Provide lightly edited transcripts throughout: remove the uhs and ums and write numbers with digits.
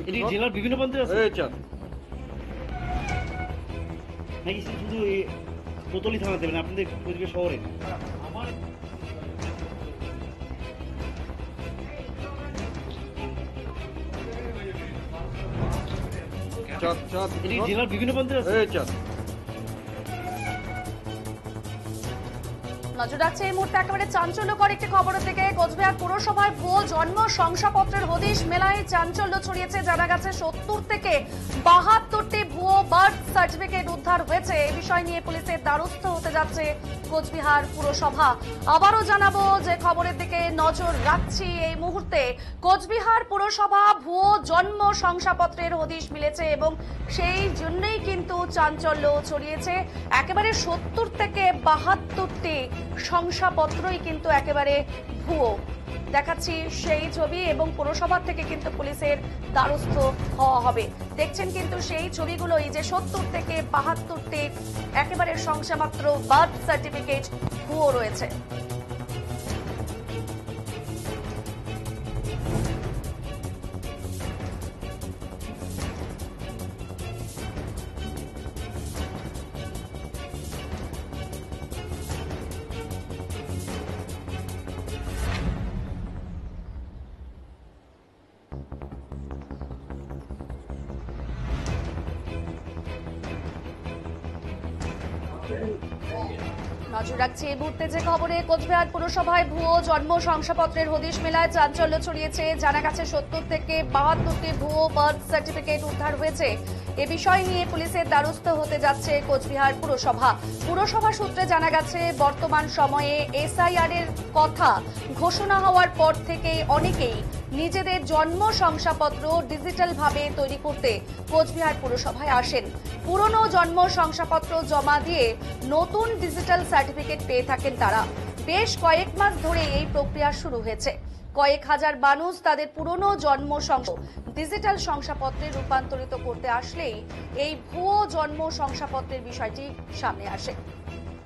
এটি জেলার বিভিন্ন প্রান্তে আছে নাকি শুধু এই কোতোয়ালি থানা দেবেন আপনাদের কোচবিহার শহরে? এটি জেলার বিভিন্ন প্রান্তে আছে। নজর রাখছে এই মুহূর্তে একেবারে চাঞ্চল্যকর একটি খবরের দিকে। কোচবিহার পুরসভায় ভুয়ো জন্ম শংসাপত্রের হদিশ মেলায় চাঞ্চল্য ছড়িয়েছে। জানা গেছে 70 থেকে 72টি ভুয়ো বার্থ সার্টিফিকেট উদ্ধার হয়েছে। এই বিষয় নিয়ে পুলিশের দ্বারস্থ হতে যাচ্ছে কোচবিহার পুরসভা। আবারও জানাবো যে খবরের দিকে নজর রাখছি এই মুহূর্তে। কোচবিহার পুরসভা ভুয়ো জন্ম শংসাপত্রের হদিশ মিলেছে এবং সেই জন্যই কিন্তু চাঞ্চল্য ছড়িয়েছে। একেবারে 70 থেকে 72টি শংসাপত্রই কিন্তু একেবারে ভুয়ো। দেখাচ্ছি সেই ছবি এবং পুরসভা থেকে কিন্তু পুলিশের দ্বারস্থ হওয়া হবে। দেখছেন কিন্তু সেই ছবিগুলোই যে 70 থেকে 72টি একেবারে শংসাপত্র বার্থ সার্টিফিকেট ভুয়ো রয়েছে। নজর রাখছি এই মুহূর্তে যে খবরে কোচবিহার পুরসভায় ভুয়ো জন্ম শংসাপত্রের হদিশ মেলায় চাঞ্চল্য ছড়িয়েছে। জানা গেছে 70 থেকে 72টি ভুয়ো বার্থ সার্টিফিকেট উদ্ধার হয়েছে। এ বিষয় নিয়ে পুলিশের দ্বারস্থ হতে যাচ্ছে কোচবিহার পুরসভা। পুরসভা সূত্রে জানা গেছে বর্তমান সময়ে এসআইআর এর কথা ঘোষণা হওয়ার পর থেকে অনেকেই নিজেদের জন্ম শংসাপত্র ডিজিটাল ভাবে তৈরি করতে কোচবিহার পুরসভায় আসেন। পুরনো জন্ম শংসাপত্র জমা দিয়ে নতুন ডিজিটাল সার্টিফিকেট পেয়ে থাকেন তারা। বেশ কয়েক মাস ধরে এই প্রক্রিয়া শুরু হয়েছে। কয়েক হাজার মানুষ তাদের পুরনো জন্ম ডিজিটাল শংসাপত্রে রূপান্তরিত করতে আসলেই এই ভুয়ো জন্ম শংসাপত্রের বিষয়টি সামনে আসে।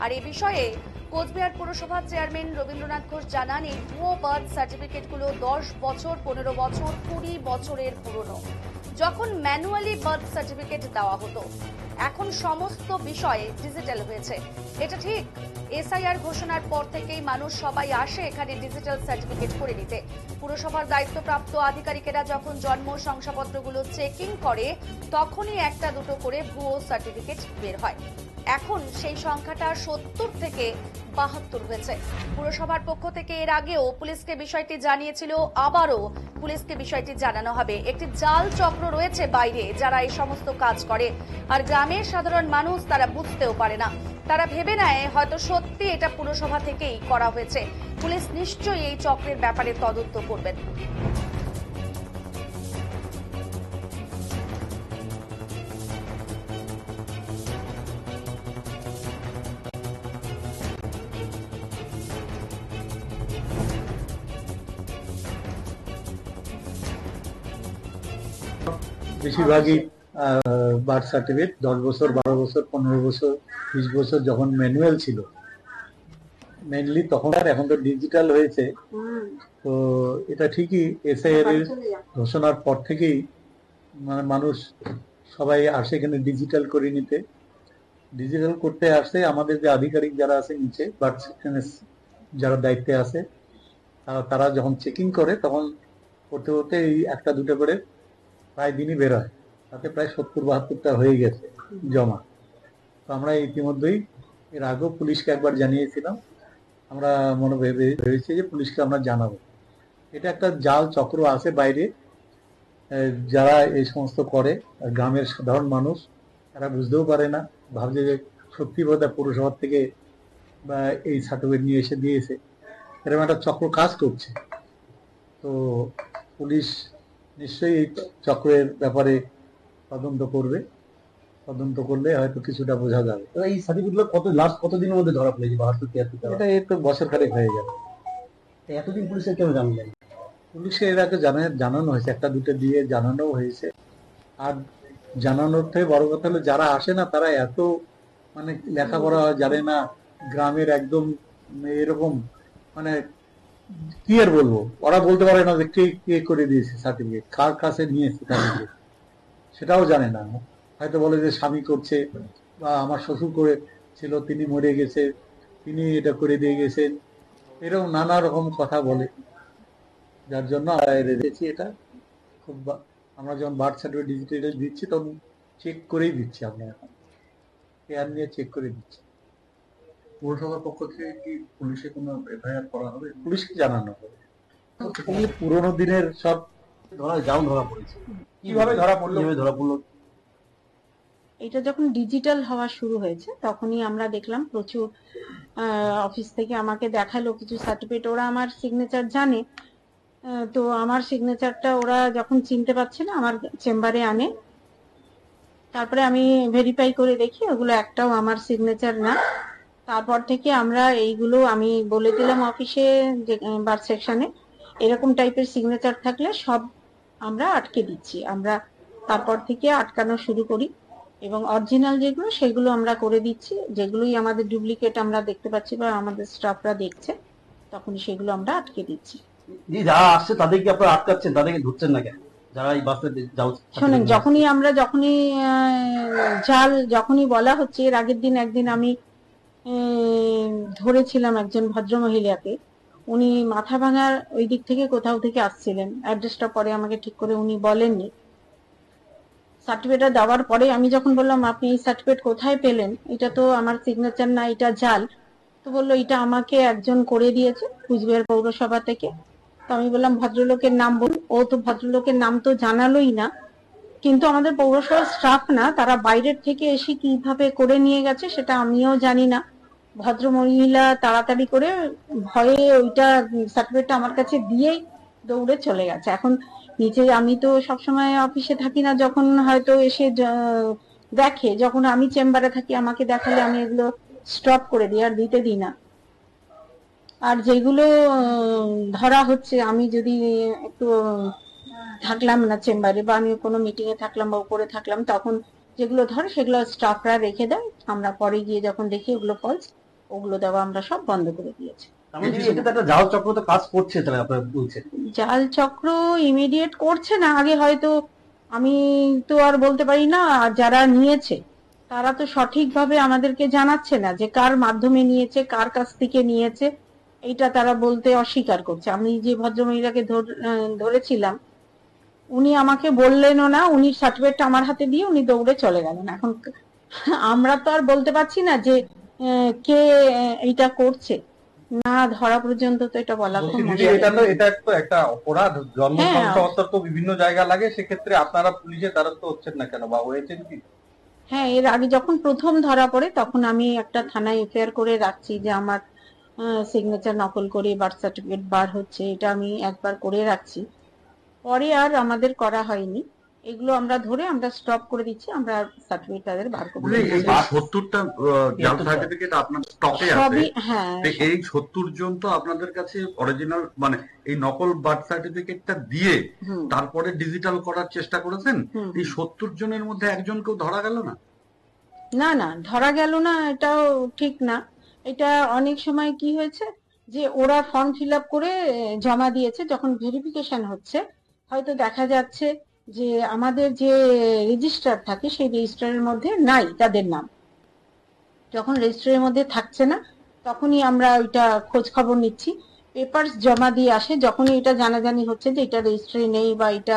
আর এই বিষয়ে কোচবিহার পুরসভার চেয়ারম্যান রবীন্দ্রনাথ ঘোষ জানান, এই ভুয়ো বার্থ সার্টিফিকেটগুলো 10 বছর, 15 বছর, 20 বছরের পুরনো। যখন ম্যানুয়ালি বার্থ সার্টিফিকেট দেওয়া হতো, এখন সমস্ত বিষয়ে ডিজিটাল হয়েছে। এটা ঠিক, এসআইআর ঘোষণার পর থেকেই মানুষ সবাই আসে এখানে ডিজিটাল সার্টিফিকেট করে নিতে। পুরসভার দায়িত্বপ্রাপ্ত আধিকারিকেরা যখন জন্ম শংসাপত্রগুলো চেকিং করে, তখনই একটা দুটো করে ভুয়ো সার্টিফিকেট বের হয়। এখন সেই সংখ্যাটা 70 থেকে 72 হয়েছে। পুরসভার পক্ষ থেকে এর আগেও পুলিশকে বিষয়টি জানিয়েছিল, আবারও পুলিশকে বিষয়টি জানানো হবে। একটি জাল চক্র রয়েছে বাইরে যারা এই সমস্ত কাজ করে, আর গ্রামের সাধারণ মানুষ তারা বুঝতেও পারে না। তারা ভেবে নেয় হয়তো সত্যি এটা পুরসভা থেকেই করা হয়েছে। পুলিশ নিশ্চয়ই এই চক্রের ব্যাপারে তদন্ত করবেন। বেশিরভাগই বার্থ সার্টিফিকেট 10 বছর, 12 বছর, 15 বছর, 20 বছর যখন ম্যানুয়াল ছিল মেনলি, তখন আর এখন তো ডিজিটাল হয়েছে। তো এটা ঠিকই, এসআইআর এর ঘোষণার পর থেকেই মানে মানুষ সবাই আসে এখানে ডিজিটাল করে নিতে। ডিজিটাল করতে আসে আমাদের যে আধিকারিক যারা আছে নিচে, বার্থ যারা দায়িত্বে আছে, তারা যখন চেকিং করে তখন করতে করতে এই একটা দুটো করে প্রায় দিনই বের হয়। তাতে প্রায় 70-72টা হয়ে গেছে জমা। তো আমরা ইতিমধ্যেই এর আগেও পুলিশকে একবার জানিয়েছিলাম। আমরা ভেবেছি যে পুলিশকে আমরা জানাবো। এটা একটা জাল চক্র আছে বাইরে যারা এই সমস্ত করে। গ্রামের সাধারণ মানুষ তারা বুঝতেও পারে না, ভাবছে যে সত্যি বোধহয় পৌরসভা থেকে বা এই সার্টিফিকেট নিয়ে এসে দিয়েছে। এরকম একটা চক্র কাজ করছে। তো পুলিশ নিশ্চয়ই এই চক্রের ব্যাপারে তদন্ত করবে। তদন্ত করলে হয়তো কিছুটা বোঝা যাবে। তো এই সার্টিফিকেটগুলো লাস্ট কতদিনের মধ্যে ধরা পড়েছে? 72-73? এটা এই তো বছর খানেক হয়ে যাবে। এতদিন পুলিশের কেন জানলেন? পুলিশকে এর আগে জানানো হয়েছে, একটা দুটো দিয়ে জানানো হয়েছে। আর জানানোর থেকে বড় কথা হলো যারা আসে না তারা এত মানে লেখাপড়া জানে না, গ্রামের একদম এরকম মানে কি আর বলবো, ওরা বলতে পারে না যে কে কে করে দিয়েছে সার্টিফিকেট, কার কাছে নিয়েছে সার্টিফিকেট, সেটাও জানে না। হয়তো বলে যে স্বামী করছে, বা আমার শ্বশুর করে ছিল, তিনি মরে গেছে, তিনি এটা করে দিয়ে গেছেন, এরকম নানা রকম কথা বলে। যার জন্য আমরা রেখেছি এটা খুব আমরা যখন বার্থ সার্টিফিকেট ডিজিটাল দিচ্ছি তখন চেক করেই দিচ্ছি, আমরা এখন কেয়ার নিয়ে চেক করে দিচ্ছি। পৌরসভার পক্ষ থেকে কি পুলিশে কোনো এফআইআর করা হবে? পুলিশকে জানানো হবে। এগুলি পুরোনো দিনের সব। ধরা পড়েছে, কিভাবে ধরা পড়লো? এটা যখন ডিজিটাল হওয়া শুরু হয়েছে তখনই আমরা দেখলাম প্রচুর অফিস থেকে আমাকে দেখালো কিছু সার্টিফিকেট, ওরা আমার সিগনেচার জানে, তো আমার সিগনেচারটা ওরা যখন চিনতে পারছে না আমার চেম্বারে আনে, তারপরে আমি ভেরিফাই করে দেখি ওগুলো একটাও আমার সিগনেচার না। তারপর থেকে আমরা এইগুলো আমি বলে দিলাম অফিসে, যে বার্থ সেকশনে এরকম টাইপের সিগনেচার থাকলে সব আমরা আটকে দিচ্ছি। আমরা তারপর থেকে আটকানো শুরু করি এবং অরিজিনাল যেগুলো সেগুলো আমরা করে দিচ্ছি, যেগুলোই আমাদের ডুপ্লিকেট আমরা দেখতে পাচ্ছি বা আমাদের স্টাফরা দেখছে তখনই সেগুলো আমরা আটকে দিচ্ছি। যে যারা আসছে তাদেরকে আপনারা আটকাচ্ছেন, তাদেরকে ধরছেন না কেন? যারা এই বাসে শোনেন, যখনই যখনই বলা হচ্ছে, এর আগের দিন একদিন আমি ধরেছিলাম একজন ভদ্র মহিলাকে, উনি মাথা ভাঙার ওই দিক থেকে কোথাও থেকে আসছিলেন, অ্যাড্রেসটা পরে আমাকে ঠিক করে উনি বলেননি। সার্টিফিকেটটা দেওয়ার পরে আমি যখন বললাম আপনি এই সার্টিফিকেট কোথায় পেলেন, এটা তো আমার সিগনেচার না, এটা জাল, তো বললো এটা আমাকে একজন করে দিয়েছে কুচবিহার পৌরসভা থেকে। তো আমি বললাম ভদ্রলোকের নাম বলুন, ও তো ভদ্রলোকের নাম তো জানালোই না, কিন্তু আমাদের পৌরসভার স্টাফ না, তারা বাইরের থেকে এসে কিভাবে করে নিয়ে গেছে সেটা আমিও জানি না। ভদ্র মহিলা তাড়াতাড়ি করে ভয়ে ওইটা সার্টিফিকেটটা আমার কাছে দিয়েই দৌড়ে চলে গেছে। এখন নিচে আমি তো সবসময় অফিসে থাকি না, যখন হয়তো এসে দেখে, যখন আমি চেম্বারে থাকি আমাকে দেখালে আমি এগুলো স্টপ করে দিই, আর দিতে দিই না। আর যেগুলো ধরা হচ্ছে, আমি যদি একটু থাকলাম না চেম্বারে বা আমি কোনো মিটিং এ থাকলাম বা উপরে থাকলাম, তখন যেগুলো ধরে সেগুলো স্টাফরা রেখে দেয়, আমরা পরে গিয়ে যখন দেখি ওগুলো ফলস, ওগুলো দেওয়া আমরা সব বন্ধ করে দিয়েছি। একটা জাল চক্র তো কাজ করছে, তাহলে আপনারা বলছেন জাল চক্র ইমিডিয়েট করছে না, আগে হয়তো আমি তো আর বলতে পারি না, যারা নিয়েছে তারা তো সঠিকভাবে আমাদেরকে জানাচ্ছে না যে কার মাধ্যমে নিয়েছে, কার কাছ থেকে নিয়েছে, এটা তারা বলতে অস্বীকার করছে। আমি যে ভদ্রমহিলাকে ধরেছিলাম উনি আমাকে বললেনও না, উনি সার্টিফিকেটটা আমার হাতে দিয়ে উনি দৌড়ে চলে গেলেন। এখন আমরা তো আর বলতে পারছি না যে কে এইটা করছে, না ধরা পর্যন্ত তো এটা বলা খুব মুশকিল। এটা তো একটা অপরাধ, জন্ম শংসাপত্র তো বিভিন্ন জায়গা লাগে, সেক্ষেত্রে আপনারা পুলিশের দ্বারস্থ হচ্ছেন না কেন, বা হয়েছেন কি? হ্যাঁ, এর আগে যখন প্রথম ধরা পড়ে তখন আমি একটা থানায় এফআইআর করে রাখছি যে আমার সিগনেচার নকল করে বার্থ সার্টিফিকেট বার হচ্ছে, এটা আমি একবার করে রাখছি। পরে আর আমাদের করা হয়নি, এগুলো আমরা ধরে আমরা স্টপ করে দিচ্ছি, আমরা সার্টিফিকেট তাদের বার করে দিচ্ছি। এই ৭০টা জাল সার্টিফিকেট আপনার স্টকে আছে, সবই, হ্যাঁ। এই ৭০ জন তো আপনাদের কাছে অরিজিনাল, মানে এই নকল বার্থ সার্টিফিকেটটা দিয়ে তারপরে ডিজিটাল করার চেষ্টা করেছেন। এই ৭০ জনের মধ্যে একজনকেও ধরা গেল না? না না, ধরা গেল না এটাও ঠিক না। এটা অনেক সময় কি হয়েছে যে ওরা ফর্ম ফিল আপ করে জমা দিয়েছে, যখন ভেরিফিকেশন হচ্ছে হয়তো দেখা যাচ্ছে যে আমাদের যে রেজিস্টার থাকে সেই রেজিস্টারের মধ্যে নাই তাদের নাম। যখন রেজিস্টারের মধ্যে থাকছে না তখনই আমরা ওইটা খোঁজ খবর নিচ্ছি, পেপারস জমা দিয়ে আসে, যখনই এটা জানাজানি হচ্ছে যে এটা রেজিস্ট্রি নেই বা এটা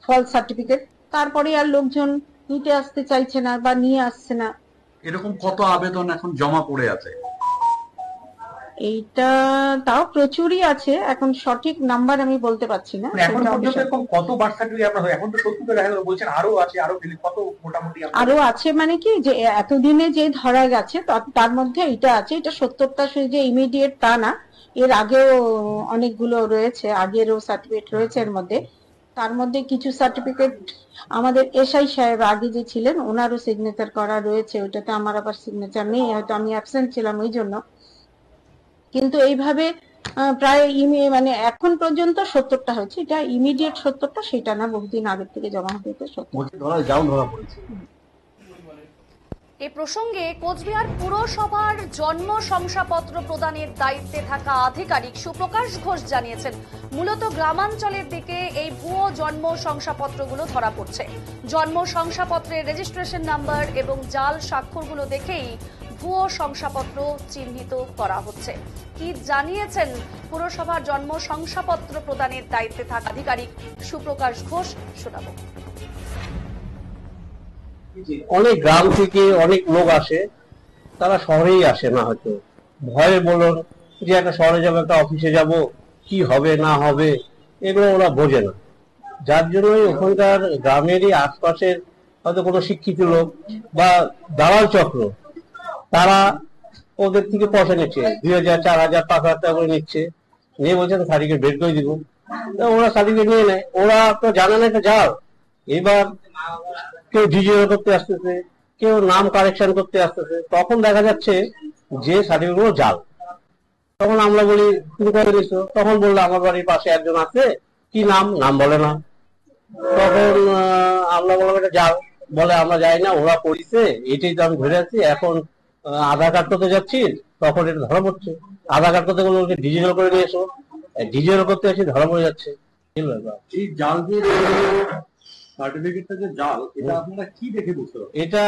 ফলস সার্টিফিকেট, তারপরে আর লোকজন নিতে আসতে চাইছে না বা নিয়ে আসছে না। এরকম কত আবেদন এখন জমা পড়ে আছে? এইটা তাও প্রচুরই আছে, এখন সঠিক নাম্বার আমি বলতে পারছি না। এখন পর্যন্ত এরকম কত বার্থ সার্টিফিকেট আপনারা, এখন তো ৭০টা দেখা গেল, বলছেন আরো আছে, আরো কত মোটামুটি আরো আছে, মানে কি যে এতদিনে যে ধরা গেছে তার মধ্যে এটা আছে, এটা ৭০টা যে ইমিডিয়েট তা না, এর আগেও অনেকগুলো রয়েছে, আগেরও সার্টিফিকেট রয়েছে এর মধ্যে। তার মধ্যে কিছু সার্টিফিকেট আমাদের এসআই সাহেব আগে যে ছিলেন ওনারও সিগনেচার করা রয়েছে, ওইটাতে আমার আবার সিগনেচার নেই, হয়তো আমি অ্যাবসেন্ট ছিলাম ওই জন্য। কিন্তু এইভাবে প্রায় মানে এখন পর্যন্ত ৭০টা হয়েছে, এটা ইমিডিয়েট ৭০টা সেটা না, বহুদিন আগের থেকে জমা হতে ৭০। ধরা পড়েছে। এই প্রসঙ্গে কোচবিহার পুরসভার জন্ম শংসাপত্র প্রদানের দায়িত্বে থাকা আধিকারিক সুপ্রকাশ ঘোষ জানিয়েছেন, মূলত গ্রামাঞ্চলের দিকে এই ভুয়ো জন্ম শংসাপত্রগুলো ধরা পড়ছে। জন্ম শংসাপত্রের রেজিস্ট্রেশন নাম্বার এবং জাল স্বাক্ষরগুলো দেখেই ভুয়ো শংসাপত্র চিহ্নিত করা হচ্ছে। কি জানিয়েছেন পুরসভার জন্ম শংসাপত্র প্রদানের দায়িত্বে থাকা আধিকারিক সুপ্রকাশ ঘোষ, শোনাবো। অনেক গ্রাম থেকে অনেক লোক আসে, তারা শহরেই আসে না, হয়তো ভয়ে বলুন যে একটা শহরে যাবো, একটা অফিসে যাব, কি হবে না হবে এগুলো ওরা বোঝে না। যার জন্যই ওখানকার গ্রামেরই আশপাশের হয়তো কোনো শিক্ষিত লোক বা দালাল চক্র, তারা ওদের থেকে পয়সা নিচ্ছে, 2,000, 4,000, 5,000 টাকা করে নিচ্ছে, নিয়ে বলছেন সার্টিফিকেট বের করে দিব। ওরা সার্টিফিকেট নিয়ে নেয়, ওরা তো জানে না এটা জাল। এবার কেউ ডিজিটাল করতে আসতেছে, কেউ নাম কারেকশন করতে আসতেছে, তখন দেখা যাচ্ছে যে সার্টিফিকেট গুলো জাল। তখন আমরা বলি তুমি করে দিচ্ছো, তখন বললো আমার বাড়ির পাশে একজন আছে, কি নাম, নাম বলে না। তখন আমরা বললাম এটা জাল, বলে আমরা যাই না, ওরা করেছে, এটাই তো আমি ধরে আছি। এখন আধার কার্ড করতে যাচ্ছি, তখন এটা ধরা পড়ছে। আধার কার্ড করতে বলবো ডিজিটাল করে নিয়ে এসো, ডিজিটাল করতে আসি ধরা পড়ে যাচ্ছে। এই জাল দিয়ে সার্টিফিকেটটা যে জাল, এটা আপনারা কি দেখে বুঝতে পারবেন? এটা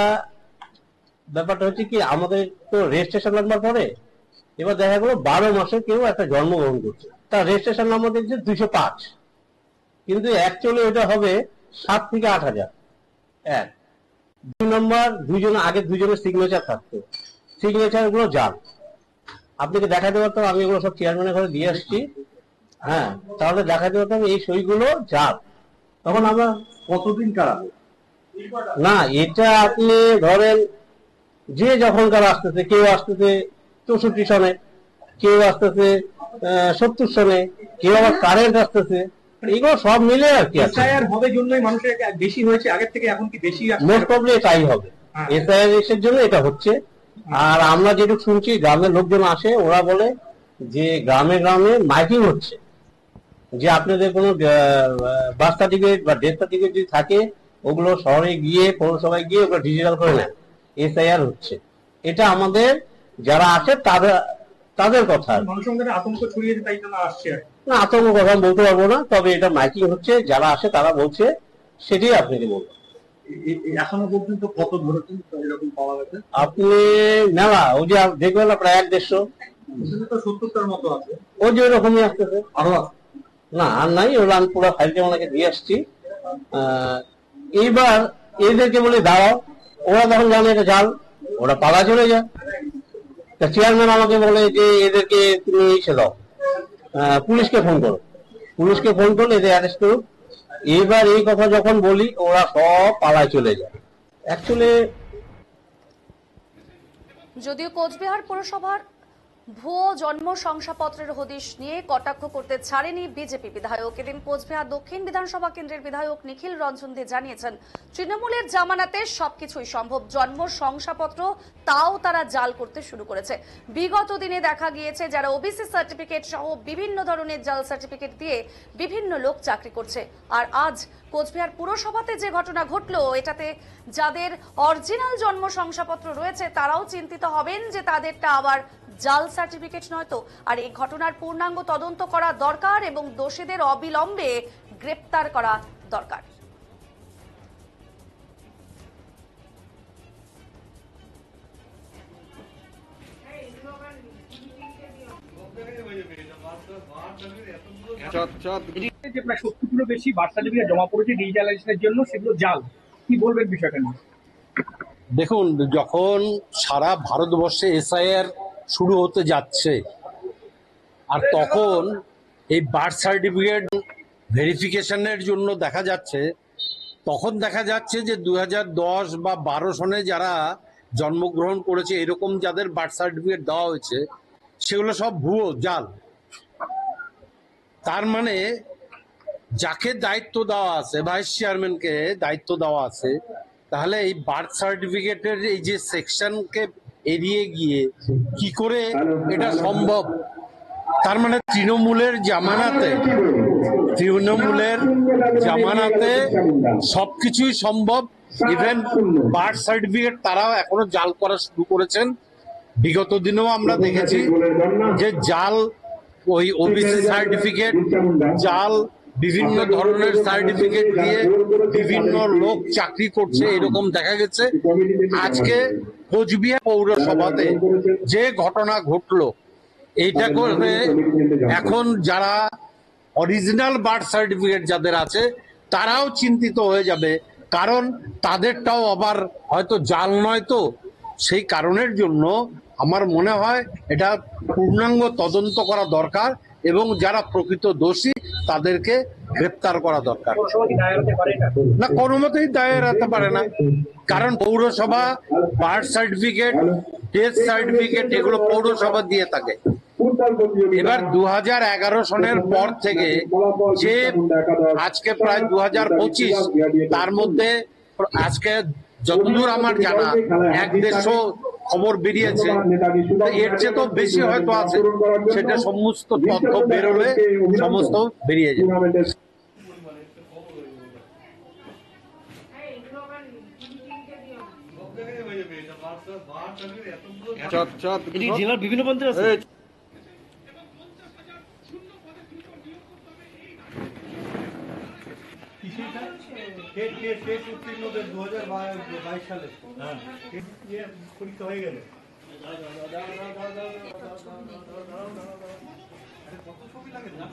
ব্যাপারটা হচ্ছে কি, আমাদের তো রেজিস্ট্রেশন নাম্বার পরে, এবার দেখা গেলো 12 মাসে কেউ একটা জন্মগ্রহণ করছে, তার রেজিস্ট্রেশন নাম্বার দেখছে 205, কিন্তু অ্যাকচুয়ালি ওটা হবে 7 থেকে 8,000। 2 নম্বর, দুজনের সিগনেচার থাকতো, সিগনেচার গুলো জাল। আপনাকে দেখাতে পারতাম, আমি এগুলো সব চেয়ারম্যানের ঘরে দিয়ে আসছি, হ্যাঁ, তাহলে দেখাতে পারতাম এই সইগুলো জাল। তখন আমরা কতদিন কারাবে? না, এটা আপনি ধরেন যে যখনকার আসতেছে, কেউ আসতেছে 64 সনে, কেউ আসতেছে 70 সনে, কেউ আবার কারেন্ট আসতেছে, এগুলো সব মিলে আর কি। এসআইআর হবে জন্যই মানুষের বেশি হয়েছে আগের থেকে, এখন কি বেশি মোস্ট প্রবলি এটাই হবে, এসআইআর এর জন্য এটা হচ্ছে। আর আমরা যেটুকু শুনছি, গ্রামের লোকজন আসে, ওরা বলে যে গ্রামে গ্রামে মাইকিং হচ্ছে, যে আপনাদের কোনো বার্থ সার্টিফিকেট বা ডেথ সার্টিফিকেট যদি থাকে, ওগুলো শহরে গিয়ে, পৌরসভায় গিয়ে ওগুলো ডিজিটাল করে নেন, এসআইআর হচ্ছে। এটা আমাদের যারা আছে তাদের কথা। মানুষের মধ্যে আতঙ্ক ছড়িয়েছে, তাই জন্য আসছে। না, আতঙ্ক কথা বলতে পারবো না, তবে এটা মাইকিং হচ্ছে, যারা আসে তারা বলছে, সেটাই আপনাকে বলবো। এখনো পর্যন্ত কত ধরেছেন এরকম পাওয়া গেছে? আপনি মেলা ওই যে দেখবেন না, প্রায় 1-150, তো 70টার মতো আছে। ওই যে ওরকমই আসতেছে। আরো আছে? না, আর নাই, ওরা আমি পুরো ফাইলটা ওনাকে দিয়ে আসছি। এইবার এদেরকে বলে দাঁড়াও, ওরা যখন জানে এটা জাল, ওরা পালা চলে যায়। তা চেয়ারম্যান আমাকে বলে যে এদেরকে তুমি এসে দাও, পুলিশকে ফোন করো, পুলিশকে ফোন করলে এদের অ্যারেস্ট করুক। এইবার এই কথা যখন বলি, ওরা সব পালায় চলে যায়। অ্যাকচুয়ালি যদিও কোচবিহার পুরসভার ভুয়ো জন্ম শংসাপত্রের হদিশ নিয়ে কটাক্ষ করতে ছাড়েনি বিজেপি বিধায়ক। এদিন কোচবিহার দক্ষিণ বিধানসভা কেন্দ্রের বিধায়ক নিখিল রঞ্জন দে জানিয়েছেন, তৃণমূলের জামানাতে সবকিছুই সম্ভব, জন্ম শংসাপত্র তাও তারা জাল করতে শুরু করেছে। বিগত দিনে দেখা গিয়েছে যারা ওবিসি সার্টিফিকেট সহ বিভিন্ন ধরনের জাল সার্টিফিকেট দিয়ে বিভিন্ন লোক চাকরি করছে। আর আজ কোচবিহার পুরসভাতে যে ঘটনা ঘটলো, এটাতে যাদের অরিজিনাল জন্ম শংসাপত্র রয়েছে তারাও চিন্তিত হবেন যে তাদেরটা আবার জাল সার্টিফিকেট নয় তো। আর এই ঘটনার পূর্ণাঙ্গ তদন্ত করা দরকার এবং দোষীদের অবিলম্বে গ্রেপ্তার করা দরকার। যে প্রায় 70-টিরও বেশি বার্থ সার্টিফিকেট জমা পড়েছে ডিজিটালাইজেশনের জন্য, সেগুলো জাল। কি বলবেন বিষয়টা নিয়ে? দেখুন, যখন সারা ভারতবর্ষে এসআইআর শুরু হতে যাচ্ছে, আর তখন এই বার্থ সার্টিফিকেট ভেরিফিকেশনের জন্য দেখা যাচ্ছে, তখন দেখা যাচ্ছে যে 2010 বা 12 সনে যারা জন্মগ্রহণ করেছে, এরকম যাদের বার্থ সার্টিফিকেট দেওয়া হয়েছে, সেগুলো সব ভুয়ো, জাল। তার মানে যাকে দায়িত্ব দেওয়া আছে, ভাইস চেয়ারম্যানকে দায়িত্ব দেওয়া আছে, তাহলে এই বার্থ সার্টিফিকেটের এই যে সেকশনকে এড়িয়ে গিয়ে কি করে এটা সম্ভব? তার মানে তৃণমূলের জামানাতে তৃণমূলের জামানাতে সবকিছুই সম্ভব। ইভেন বার্থ সার্টিফিকেট তারাও এখনো জাল করা শুরু করেছেন। বিগত দিনেও আমরা দেখেছি যে জাল ওই ওবিসি সার্টিফিকেট, জাল বিভিন্ন ধরনের সার্টিফিকেট দিয়ে বিভিন্ন লোক চাকরি করছে, এরকম দেখা গেছে। আজকে কোচবিহার পৌরসভাতে যে ঘটনা ঘটলো, এইটা করে এখন যারা অরিজিনাল বার্থ সার্টিফিকেট যাদের আছে তারাও চিন্তিত হয়ে যাবে, কারণ তাদেরটাও আবার হয়তো জাল নয়। তো সেই কারণের জন্য আমার মনে হয় এটা পূর্ণাঙ্গ তদন্ত করা দরকার এবং যারা প্রকৃত দোষী তাদেরকে গ্রেপ্তার করা দরকার। না, কোনো মতেই দায়ের হতে পারে না, কারণ পৌরসভা বার্থ সার্টিফিকেট, ডেথ সার্টিফিকেট এগুলো পৌরসভা দিয়ে থাকে। এবার 2011 সনের পর থেকে যে আজকে প্রায় 2025, তার মধ্যে আজকে যতদূর আমার জানা 1-150 খবর বেরিয়েছে, এর চেয়ে তো বেশি হয়তো আছে। সেটা সমস্ত তথ্য বেরোলে সমস্ত বেরিয়ে যাবে। এটি জেলার বিভিন্ন প্রান্তে আছে। হ্যাঁ, পরীক্ষা হয়ে গেল। কত ছবি লাগে না?